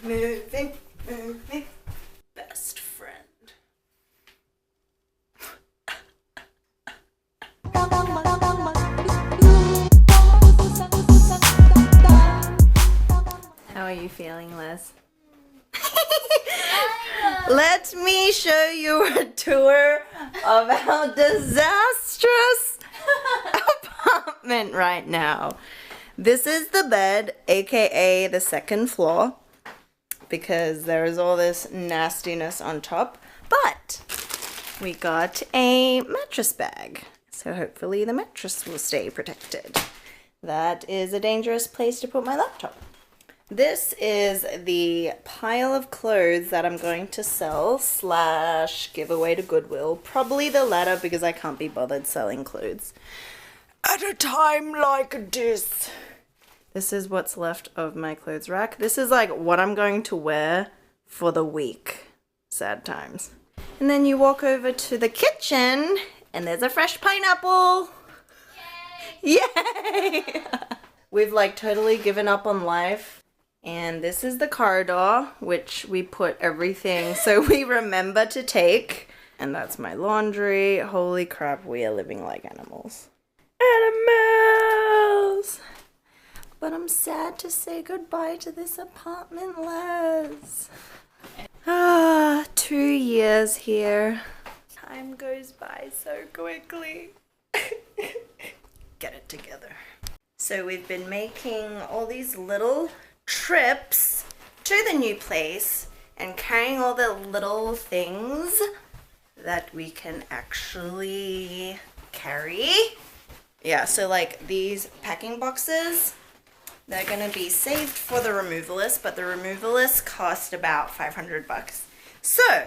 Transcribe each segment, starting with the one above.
moving, moving. Best friend. How are you feeling, Liz? Let me show you a tour of our disastrous apartment right now. This is the bed, aka the second floor, because there is all this nastiness on top, but we got a mattress bag, so hopefully the mattress will stay protected. That is a dangerous place to put my laptop. This is the pile of clothes that I'm going to sell / give away to Goodwill. Probably the latter because I can't be bothered selling clothes at a time like this. This is what's left of my clothes rack. This is like what I'm going to wear for the week. Sad times. And then you walk over to the kitchen and there's a fresh pineapple. Yay! Yay! We've like totally given up on life. And this is the corridor, which we put everything so we remember to take. And that's my laundry. Holy crap, we are living like animals. Animals! But I'm sad to say goodbye to this apartment, Les. 2 years here. Time goes by so quickly. Get it together. So we've been making all these little trips to the new place and carrying all the little things that we can actually carry. Yeah, so like these packing boxes, they're gonna be saved for the removalist, but the removalist cost about $500. So,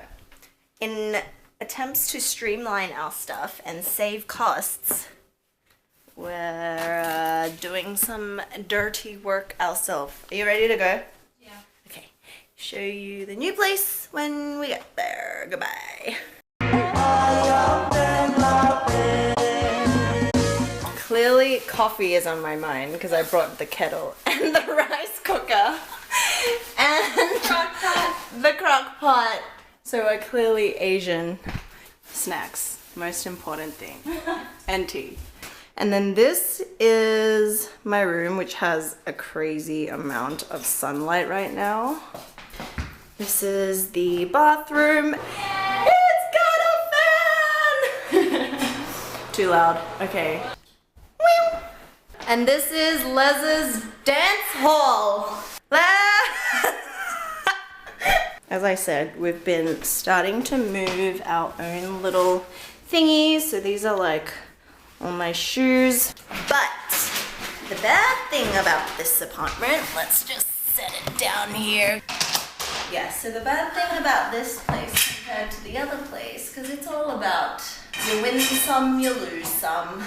in attempts to streamline our stuff and save costs, we're doing some dirty work ourselves. Are you ready to go? Yeah. Okay. Show you the new place when we get there. Goodbye. Clearly, coffee is on my mind because I brought the kettle and the rice cooker and the crock pot. So we're clearly Asian. Snacks, most important thing, and tea. And then this is my room, which has a crazy amount of sunlight right now. This is the bathroom. It's got a fan! Too loud. Okay. And this is Les's dance hall. As I said, we've been starting to move our own little thingies. So these are like all my shoes. But the bad thing about this apartment, let's just set it down here. Yeah, so the bad thing about this place compared to the other place, because it's all about you win some, you lose some,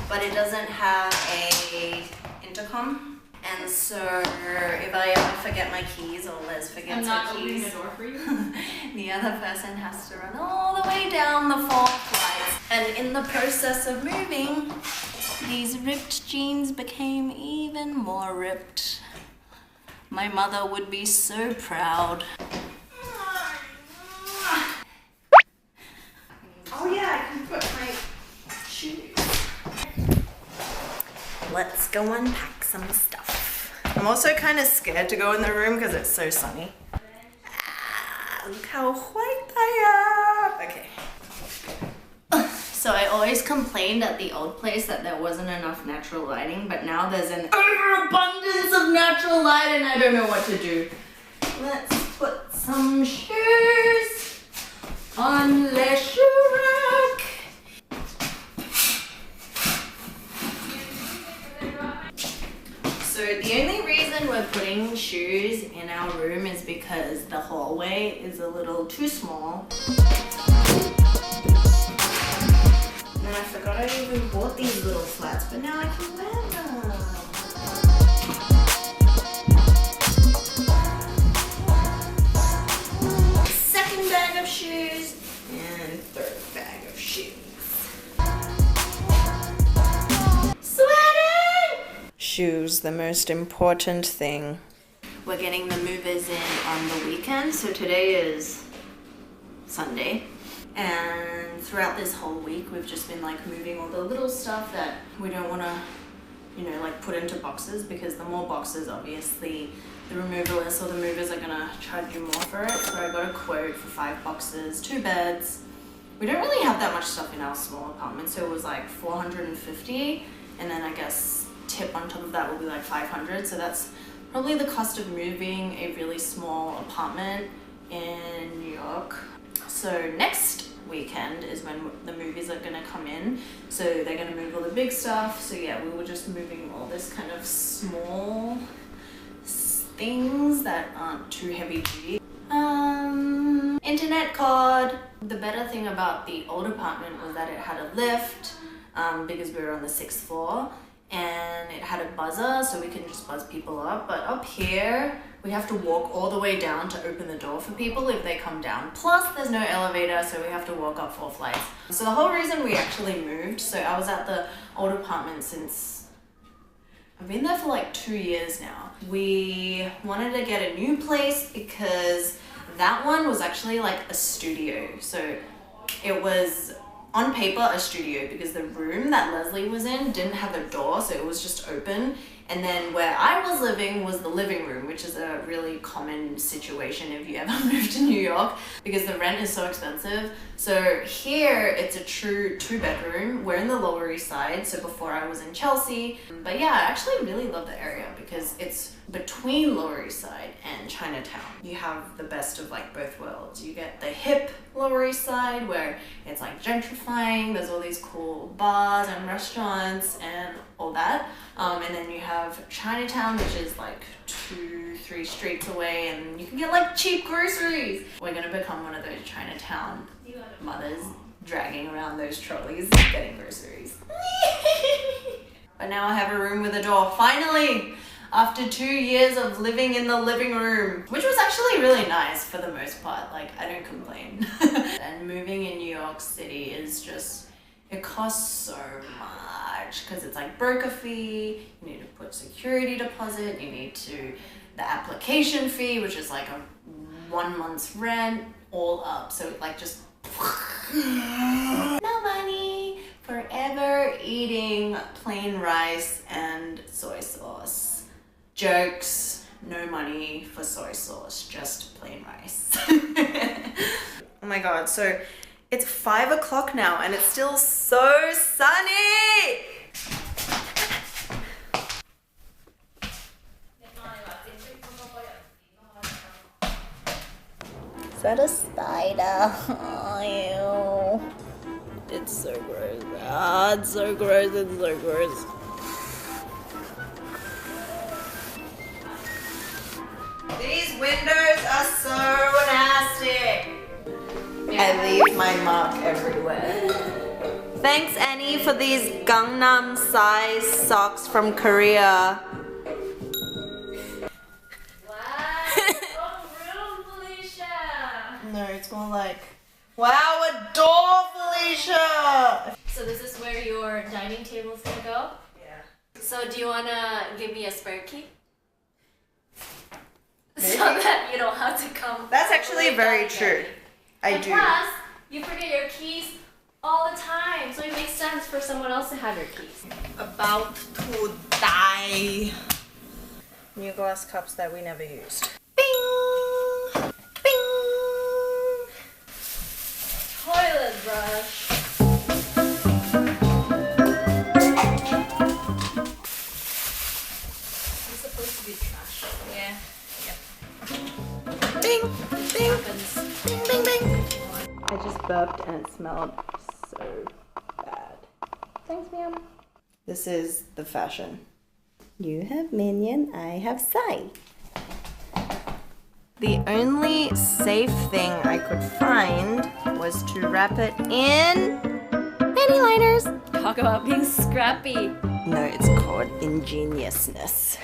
but it doesn't have a intercom. And so if I ever forget my keys or Les forgets her keys, the door for you. the other person has to run all the way down the 4 flights. And in the process of moving, these ripped jeans became even more ripped. My mother would be so proud. Oh yeah, I can put my shoes. Let's go unpack some stuff. I'm also kind of scared to go in the room because it's so sunny. Look how white I am. Okay. So I always complained at the old place that there wasn't enough natural lighting, but now there's an overabundance of natural light and I don't know what to do. Let's put some shoes on the shoe rack. So the only reason we're putting shoes in our room is because the hallway is a little too small. And then I forgot I even bought these little flats, but now I can wear them. Second bag of shoes and third bag of shoes. Sweating! Shoes, the most important thing. we're getting the movers in on the weekend. So today is Sunday. And throughout this whole week, we've just been like moving all the little stuff that we don't want to, you know, like put into boxes, because the more boxes, obviously, the removalists or the movers are gonna charge you more for it. So I got a quote for 5 boxes, 2 beds. We don't really have that much stuff in our small apartment, so it was like $450, and then I guess tip on top of that will be like $500. So that's probably the cost of moving a really small apartment in New York. So next weekend is when the movies are gonna come in. So they're gonna move all the big stuff. So yeah, we were just moving all this kind of small things that aren't too heavy duty. Internet card. The better thing about the old apartment was that it had a lift, because we were on the 6th floor, and it had a buzzer so we can just buzz people up. But up here, we have to walk all the way down to open the door for people if they come down. Plus, there's no elevator, so we have to walk up 4 flights. So the whole reason we actually moved, so I was at the old apartment since, I've been there for like 2 years now. We wanted to get a new place because that one was actually like a studio. So it was on paper a studio because the room that Leslie was in didn't have a door, so it was just open. And then where I was living was the living room, which is a really common situation if you ever move to New York, because the rent is so expensive. So here it's a true 2-bedroom. We're in the Lower East Side, so before I was in Chelsea. But yeah, I actually really love the area because it's between Lower East Side and Chinatown. You have the best of like both worlds. You get the hip Lower East Side where it's like gentrifying, there's all these cool bars and restaurants and all that. And then you have Chinatown, which is like 2-3 streets away, and you can get like cheap groceries. We're gonna become one of those Chinatown mothers dragging around those trolleys getting groceries. But now I have a room with a door, finally! After 2 years of living in the living room, which was actually really nice for the most part. Like, I don't complain. And moving in New York City is just, it costs so much because it's like broker fee, you need to put security deposit, you need to, the application fee, which is like a 1 month's rent, all up. So it like just, no money, forever eating plain rice and soy sauce. Jokes, no money for soy sauce, just plain rice. Oh my god, so it's 5 o'clock now and it's still so sunny! Is that a spider? Oh, ew. It's so gross. Ah, it's so gross, it's so gross. These windows are so nasty. I leave my mark everywhere. Thanks, Annie, for these Gangnam size socks from Korea. Wow, so rude, Felicia. No, it's more like, wow, a door, Felicia. So this is where your dining table is gonna go? Yeah. So do you wanna give me a spare key? Maybe. So that you don't have to come. That's actually very true. I do. Plus, you forget your keys all the time, so it makes sense for someone else to have your keys. About to die. New glass cups that we never used. Bing! Bing! Toilet brush. It's supposed to be trash. Yeah. Bing! Bing! Bing! Bing! Bing! I just burped and it smelled so bad. Thanks, ma'am. This is the fashion. You have Minion, I have Sai. The only safe thing I could find was to wrap it in panty liners. Talk about being scrappy. No, it's called ingeniousness.